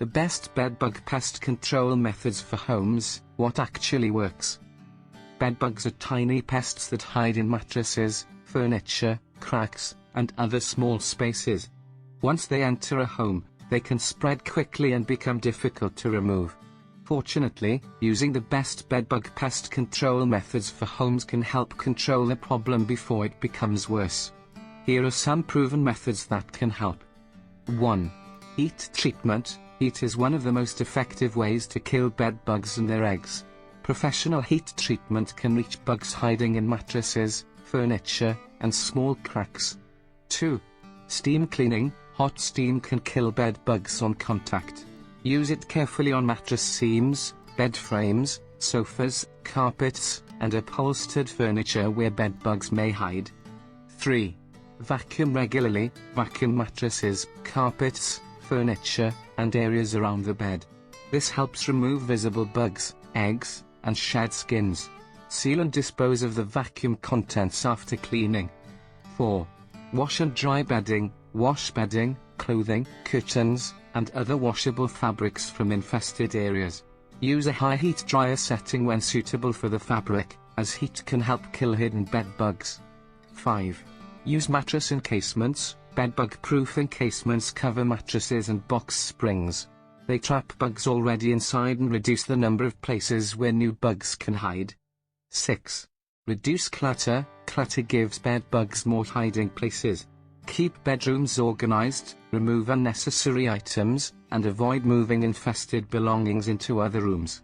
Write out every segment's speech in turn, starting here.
The best bedbug pest control methods for homes. What actually works? Bedbugs are tiny pests that hide in mattresses, furniture, cracks, and other small spaces. Once they enter a home, they can spread quickly and become difficult to remove. Fortunately, using the best bedbug pest control methods for homes can help control the problem before it becomes worse. Here are some proven methods that can help. 1. Heat treatment. Heat is one of the most effective ways to kill bedbugs and their eggs. Professional heat treatment can reach bugs hiding in mattresses, furniture, and small cracks. 2. Steam cleaning. Hot steam can kill bed bugs on contact. Use it carefully on mattress seams, bed frames, sofas, carpets, and upholstered furniture where bed bugs may hide. 3. Vacuum regularly. Vacuum mattresses, carpets, furniture, and areas around the bed. This helps remove visible bugs, eggs, and shed skins. Seal and dispose of the vacuum contents after cleaning. 4. Wash and dry bedding. Wash bedding, clothing, curtains, and other washable fabrics from infested areas. Use a high heat dryer setting when suitable for the fabric, as heat can help kill hidden bed bugs. 5. Use mattress encasements. Bedbug-proof encasements cover mattresses and box springs. They trap bugs already inside and reduce the number of places where new bugs can hide. 6. Reduce clutter. Clutter gives bed bugs more hiding places. Keep bedrooms organized, remove unnecessary items, and avoid moving infested belongings into other rooms.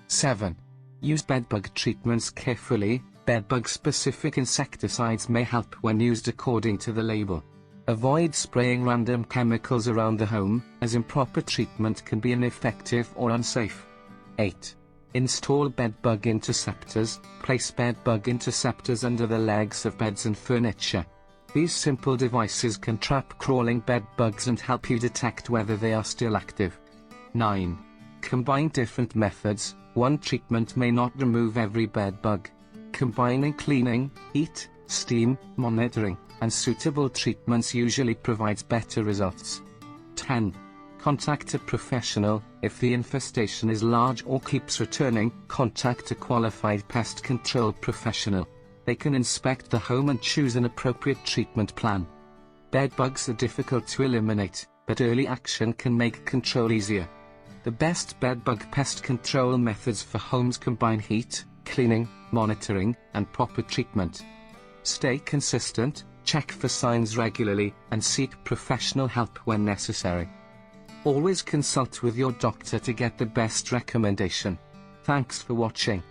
7. Use bedbug treatments carefully. Bedbug-specific insecticides may help when used according to the label. Avoid spraying random chemicals around the home, as improper treatment can be ineffective or unsafe. 8. Install bedbug interceptors. Place bedbug interceptors under the legs of beds and furniture. These simple devices can trap crawling bed bugs and help you detect whether they are still active. 9. Combine different methods. One treatment may not remove every bed bug. Combining cleaning, heat, steam, monitoring, and suitable treatments usually provides better results. 10. Contact a professional. If the infestation is large or keeps returning, contact a qualified pest control professional. They can inspect the home and choose an appropriate treatment plan. Bedbugs are difficult to eliminate, but early action can make control easier. The best bedbug pest control methods for homes combine heat, cleaning, monitoring, and proper treatment. Stay consistent, check for signs regularly, and seek professional help when necessary. Always consult with your doctor to get the best recommendation. Thanks for watching.